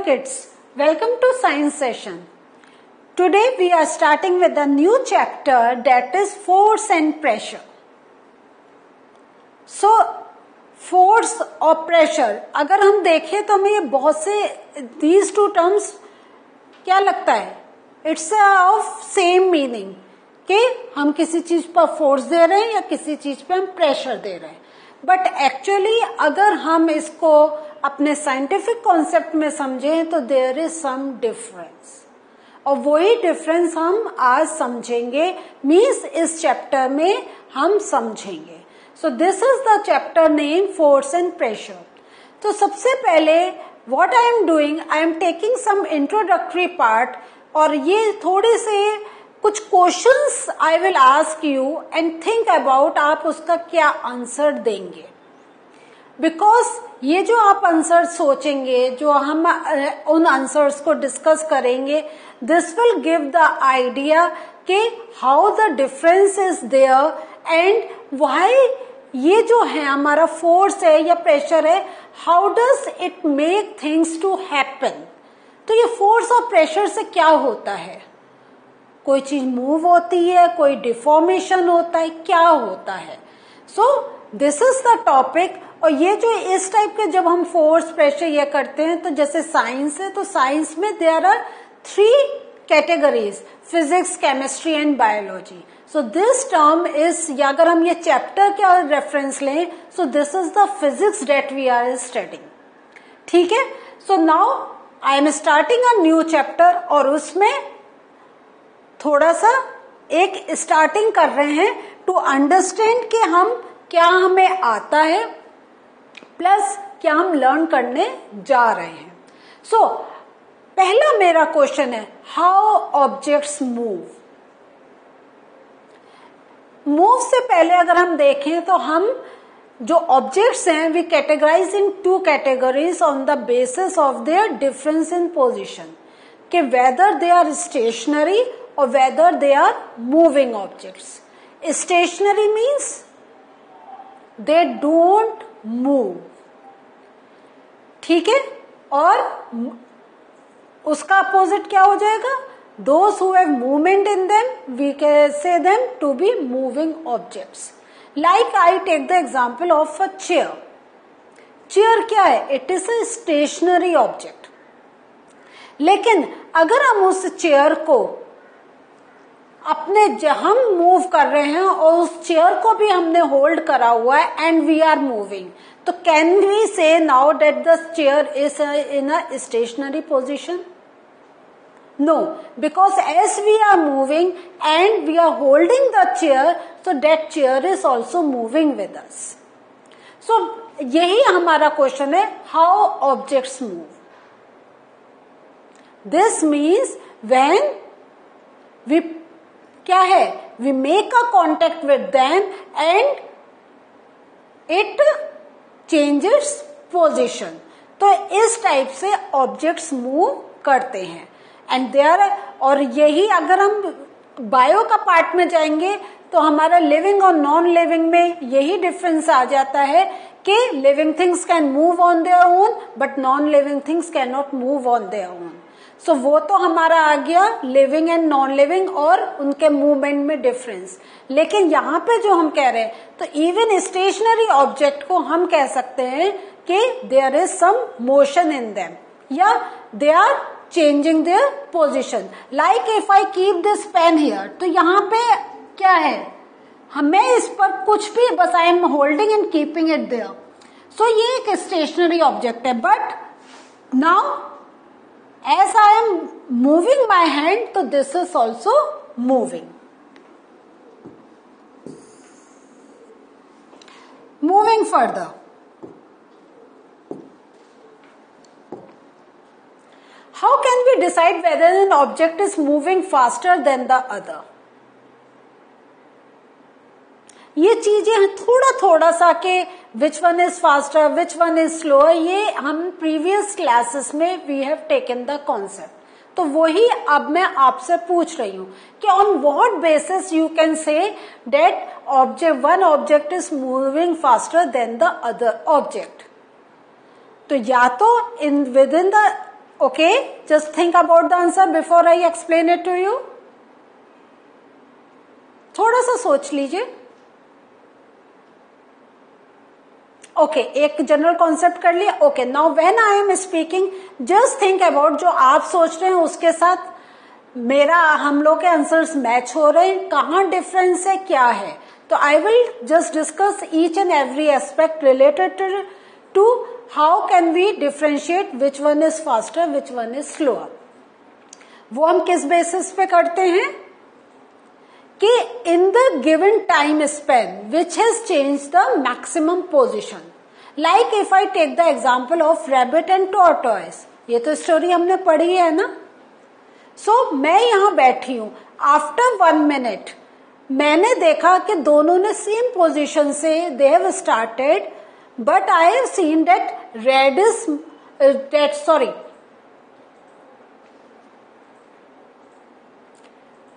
kids, welcome to science session. Today we are starting with a new chapter that is force and pressure. So force और pressure अगर हम देखें तो हमें ये बहुत से these two terms क्या लगता है, it's of same meaning कि हम किसी चीज पर फोर्स दे रहे हैं या किसी चीज पे हम प्रेशर दे रहे हैं. बट एक्चुअली अगर हम इसको अपने साइंटिफिक कॉन्सेप्ट में समझें तो देयर इज सम डिफरेंस, और वही डिफरेंस हम आज समझेंगे, मीन्स इस चैप्टर में हम समझेंगे. So this is the chapter name force and pressure. तो सबसे पहले what I am doing, I am taking some introductory part, और ये थोड़े से कुछ questions I will ask you and think about आप उसका क्या आंसर देंगे. बिकॉज ये जो आप आंसर सोचेंगे, जो हम उन आंसर्स को डिस्कस करेंगे, this will give the idea कि how the difference is there and why ये जो है हमारा फोर्स है या प्रेशर है, how does it make things to happen. तो ये फोर्स और प्रेशर से क्या होता है, कोई चीज मूव होती है, कोई डिफॉर्मेशन होता है, क्या होता है. So this is the topic. और ये जो इस टाइप के जब हम फोर्स प्रेशर ये करते हैं, तो जैसे साइंस है तो साइंस में there are 3 categories, physics, chemistry and biology. So this term is, या अगर हम ये चैप्टर का रेफरेंस लें, so this is the physics that we are studying. ठीक है. So now I am starting a new chapter, और उसमें थोड़ा सा एक स्टार्टिंग कर रहे हैं टू अंडरस्टैंड कि हम क्या हमें आता है प्लस क्या हम लर्न करने जा रहे हैं. सो पहला मेरा क्वेश्चन है, हाउ ऑब्जेक्ट्स मूव. मूव से पहले अगर हम देखें तो हम जो ऑब्जेक्ट्स हैं we categorize in 2 categories on the basis of their difference in position, कि whether they are stationary or whether they are moving objects. Stationary means they don't move. ठीक है. और उसका अपोजिट क्या हो जाएगा, those who have movement in them we can say them to be moving objects. Like I take the example of a chair. Chair क्या है, it is a stationary object. लेकिन अगर हम उस चेयर को अपने हम मूव कर रहे हैं और उस चेयर को भी हमने होल्ड करा हुआ है एंड वी आर मूविंग, तो can we say now that the chair is in a stationary position? No, because as we are moving and we are holding the chair, so that chair is also moving with us. So यही हमारा question है, how objects move. This means when we क्या है, we make a contact with them and it changes position. तो इस type से objects move करते हैं. एंड देयर, और यही अगर हम बायो का पार्ट में जाएंगे तो हमारा लिविंग और नॉन लिविंग में यही डिफरेंस आ जाता है कि living things can move on their own but non living things can not move on their own. So वो तो हमारा आ गया लिविंग एंड नॉन लिविंग और उनके मूवमेंट में डिफरेंस. लेकिन यहाँ पे जो हम कह रहे हैं, तो इवन स्टेशनरी ऑब्जेक्ट को हम कह सकते हैं कि there is some motion in them, या they are changing their position. Like if I keep this pen here, तो यहाँ पे क्या है, हमें इस पर कुछ भी, बस I am holding and keeping it there. So ये एक स्टेशनरी ऑब्जेक्ट है. But now as I am moving my hand, so this is also moving. Moving further, how can we decide whether an object is moving faster than the other? ये चीजें थोड़ा थोड़ा सा के which one is faster, which one is slower, ये हम previous classes में we have taken the concept. तो वही अब मैं आपसे पूछ रही हूं कि on what basis you can say that object, one object is moving faster than the other object. तो या तो in within the okay, just think about the answer before I explain it to you. थोड़ा सा सोच लीजिए. Okay, एक general concept कर लिया. Okay, now when I am speaking just think about जो आप सोच रहे हैं उसके साथ मेरा हम लोग के आंसर्स मैच हो रहे हैं, कहाँ डिफरेंस है, क्या है. तो I will just discuss each and every aspect related to how can we differentiate which one is faster which one is slower. वो हम किस बेसिस पे करते हैं कि in the given time span which has change the maximum position. Like if I take the example of rabbit and tortoise, ये तो story हमने पढ़ी है ना. सो मैं यहां बैठी हूं, आफ्टर 1 मिनट मैंने देखा कि दोनों ने सेम पोजीशन से they have started, but I have seen that red is that sorry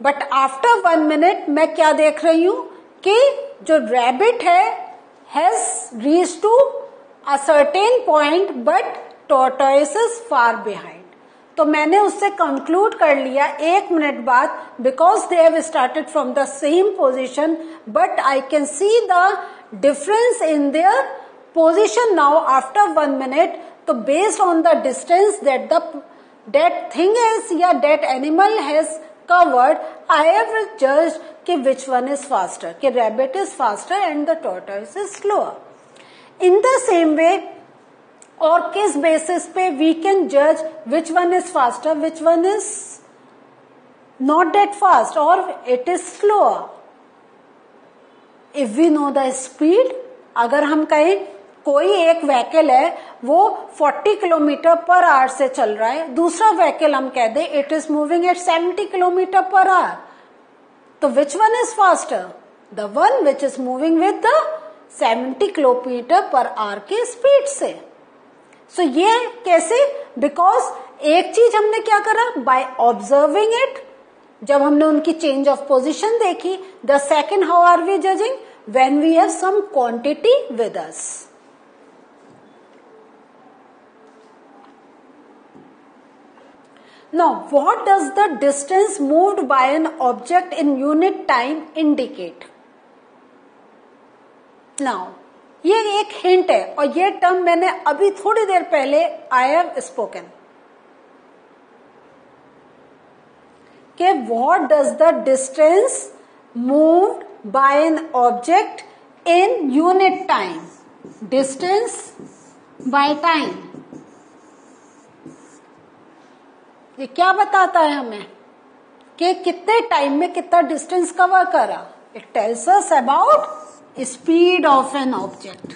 but after 1 minute मैं क्या देख रही हूं कि जो रैबिट है has reach to a certain point but tortoise is far behind. तो मैंने उससे कंक्लूड कर लिया 1 मिनट बाद, because they have started from the same position but I can see the difference in their position now after 1 minute. तो based on the distance that thing is या that animal has covered, I have judged कि which one is faster, कि rabbit is faster and the tortoise is slower. In the same way, और किस basis पे we can judge which one is faster, which one is not that fast or it is slower. If we know the speed, अगर हम कहें कोई एक vehicle है वो 40 किलोमीटर पर आवर से चल रहा है, दूसरा व्हीकल हम कह दें it is moving at 70 kilometre per hour, तो which one is faster? The one which is moving with the 70 kilometre per hour के स्पीड से. सो ये कैसे? बिकॉज एक चीज हमने क्या करा, बाय ऑब्जर्विंग इट, जब हमने उनकी चेंज ऑफ पोजिशन देखी. The second how are we judging? When we have some quantity with us. Now, what does the distance moved by an object in unit time indicate? Now, ये एक hint है और ये term मैंने अभी थोड़ी देर पहले I have spoken. कि what does the distance moved by an object in unit time? Distance by time. ये क्या बताता है हमें कि कितने टाइम में कितना डिस्टेंस कवर करा. It tells us about speed of an object.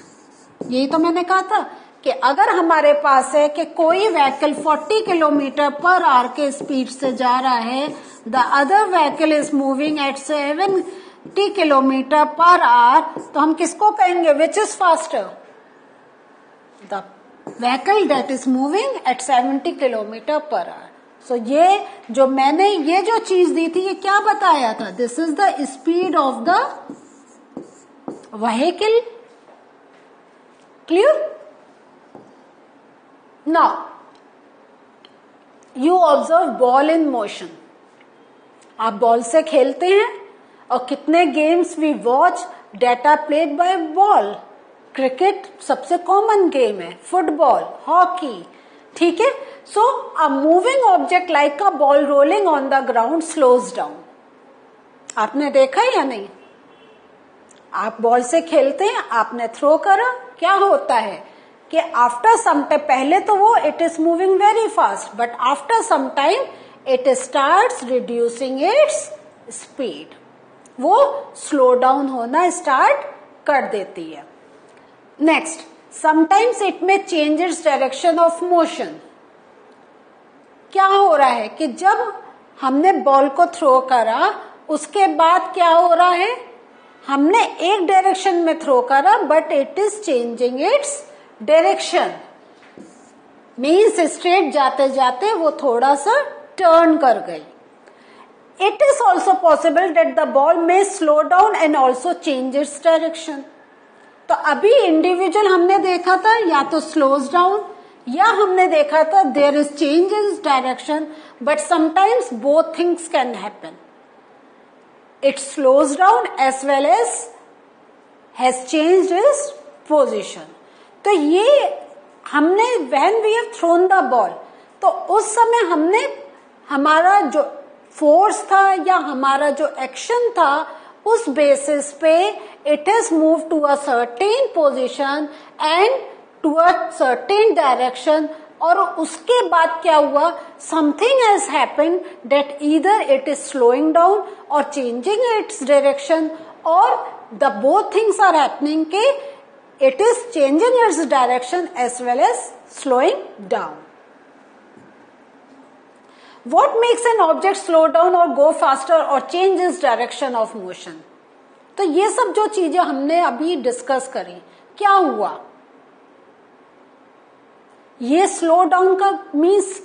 यही तो मैंने कहा था कि अगर हमारे पास है कि कोई व्हीकल 40 किलोमीटर पर आवर के स्पीड से जा रहा है, the other vehicle is moving at 70 kilometre per hour, तो हम किसको कहेंगे which is faster? The vehicle that is moving at 70 kilometre per hour. So ये जो मैंने ये जो चीज दी थी, ये क्या बताया था? This is the speed of the vehicle. Clear? Now you observe ball in motion. आप बॉल से खेलते हैं और कितने games we watch that are played by ball. Cricket सबसे कॉमन गेम है, फुटबॉल, हॉकी, ठीक है. So a moving object like a ball rolling on the ground slows down. आपने देखा या नहीं? आप बॉल से खेलते हैं, आपने थ्रो करा, क्या होता है कि आफ्टर सम टाइम, पहले तो वो it is moving very fast, but after some time it starts reducing its speed. वो स्लो डाउन होना स्टार्ट कर देती है. नेक्स्ट, समटाइम्स इट में चेंजेस डायरेक्शन ऑफ मोशन. क्या हो रहा है कि जब हमने बॉल को थ्रो करा उसके बाद क्या हो रहा है, हमने एक डायरेक्शन में थ्रो करा but it is changing its direction. Means straight जाते जाते वो थोड़ा सा टर्न कर गई. It is also possible that the ball may slow down and also change its direction. तो अभी इंडिविजुअल हमने देखा था या तो स्लोज डाउन या हमने देखा था there is change in direction, but sometimes both things can happen. It slows down as well as has changed its position. तो ये हमने when we have thrown the ball, तो उस समय हमने हमारा जो फोर्स था या हमारा जो एक्शन था उस बेसिस पे it has move to a certain position and to a certain direction. और उसके बाद क्या हुआ, something has happened that either it is slowing down और चेंजिंग इट्स डायरेक्शन, और the both things are happening के it is changing its direction as well as slowing down. What makes an object slow down or go faster or change its direction of motion? तो ये सब जो चीजें हमने अभी discuss करी, क्या हुआ, ये स्लो डाउन का मीन्स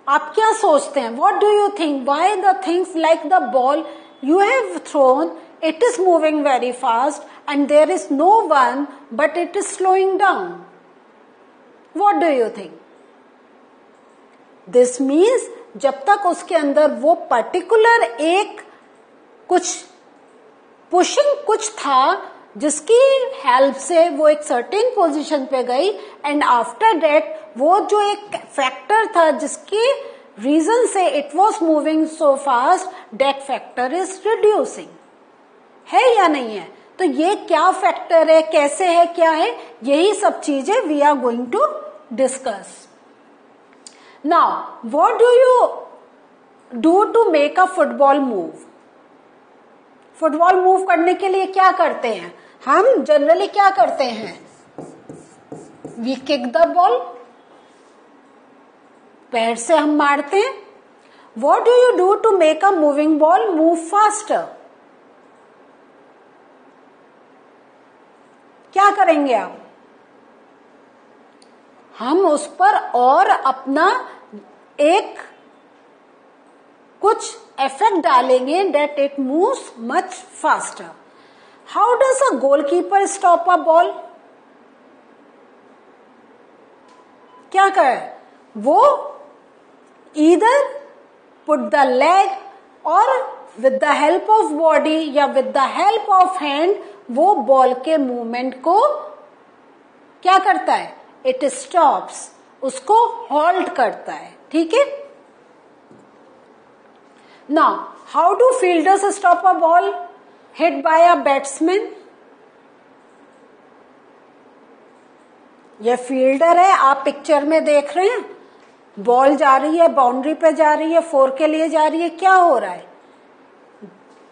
आप क्या सोचते हैं? What do you think? Why the things like the ball you have thrown, it is moving very fast and there is no one but it is slowing down. What do you think? This means जब तक उसके अंदर वो particular एक कुछ pushing कुछ था जिसकी हेल्प से वो एक सर्टेन पोजीशन पे गई, एंड आफ्टर दैट वो जो एक फैक्टर था जिसके रीजन से it was moving so fast, that factor is reducing. है या नहीं है? तो ये क्या फैक्टर है, कैसे है, क्या है, यही सब चीजें we are going to discuss. Now what do you do to make a football move? Football move करने के लिए क्या करते हैं हम? जनरली क्या करते हैं? वी किक द बॉल, पैर से हम मारते हैं. What do you do to make a moving ball move faster? क्या करेंगे आप? हम उस पर और अपना एक कुछ इफेक्ट डालेंगे that it moves much faster. How does a goalkeeper stop a ball? क्या करे वो? ईदर पुट द लेग और with the help of body या with the help of hand वो बॉल के मूवमेंट को क्या करता है? इट स्टॉप्स, उसको हॉल्ट करता है. ठीक है. Now how do fielders stop a ball hit by a batsman? ये फील्डर है, आप पिक्चर में देख रहे हैं, बॉल जा रही है, बाउंड्री पे जा रही है, 4 के लिए जा रही है. क्या हो रहा है?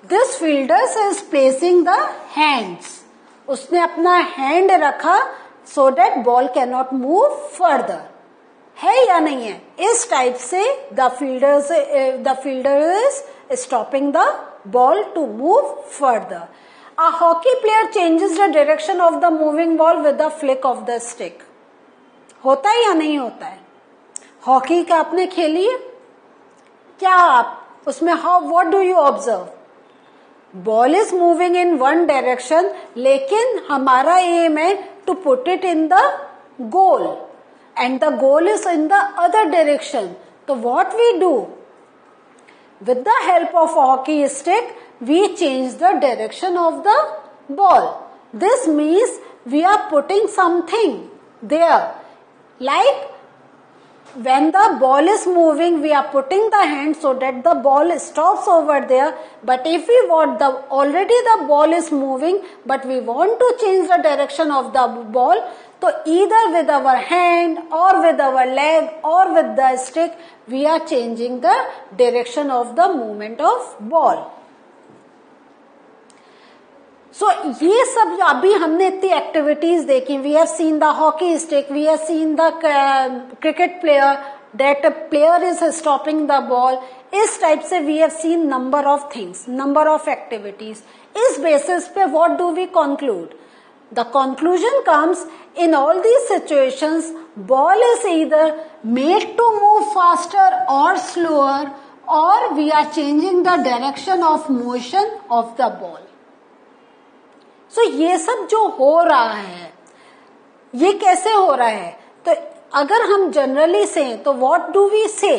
This fielders is placing the hands, उसने अपना हैंड रखा so that ball can not move further. है या नहीं है? इस टाइप से the fielder is stopping the ball to move further. A hockey player changes the direction of the moving ball with the flick of the stick. होता है या नहीं होता है? हॉकी का आपने खेली है क्या? आप उसमें how what do you observe? Ball is moving in one direction, लेकिन हमारा एम है to put it in the goal and the goal is in the other direction. So what we do? With the help of a hockey stick, we change the direction of the ball. This means we are putting something there. Like when the ball is moving, we are putting the hand so that the ball stops over there. But if we want already the ball is moving, but we want to change the direction of the ball, so either with our hand or with our leg or with the stick, we are changing the direction of the movement of ball. So ये सब जो अभी हमने इतनी activities देखी, we have seen the hockey stick, we have seen the cricket player, that player is stopping the ball. इस type से we have seen number of things, number of activities. इस basis पे what do we conclude? The conclusion comes, in all these situations, ball is either made to move faster or slower, or we are changing the direction of motion of the ball. So ये सब जो हो रहा है, ये कैसे हो रहा है? तो अगर हम जनरली से तो what do we say?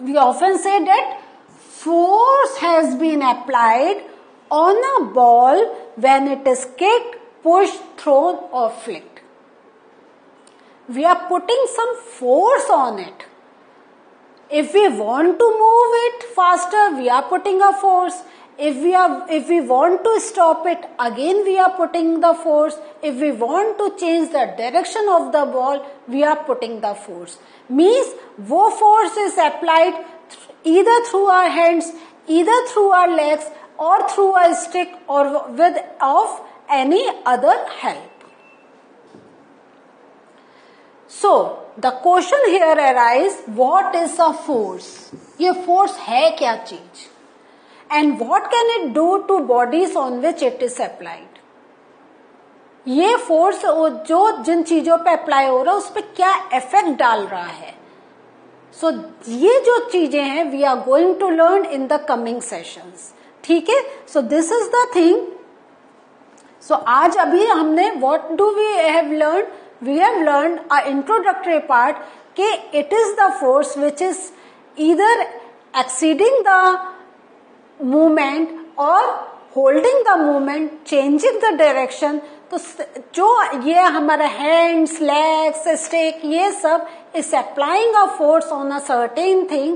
We often say that force has been applied on a ball when it is kicked, pushed, thrown or flicked. We are putting some force on it. If we want to move it faster, we are putting a force. If we want to stop it, again we are putting the force. If we want to change the direction of the ball, we are putting the force. Means वो force is applied either through our hands, either through our legs, or through a stick, or with of any other help. So the question here arises, what is a force? ये force है क्या चीज? And what can it do to bodies on which it is applied? ये force जो जिन चीजों पे apply हो रहा है उस पर क्या इफेक्ट डाल रहा है? सो ये जो चीजें हैं we are going to learn in the coming sessions. ठीक है, so this is the thing. So आज अभी हमने what do we have learn? We have learn a introductory part के it is the force which is either exceeding the movement और holding the movement, changing the direction. तो जो ये हमारा hands, legs, stick, ये सब is applying a force on a certain thing,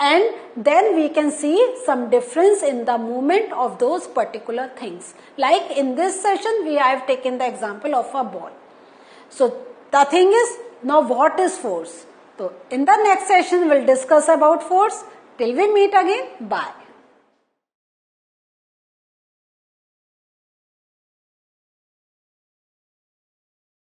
and then we can see some difference in the movement of those particular things. Like in this session we have taken the example of a ball. So the thing is, now what is force? So in the next session we'll discuss about force. Till we meet again, bye.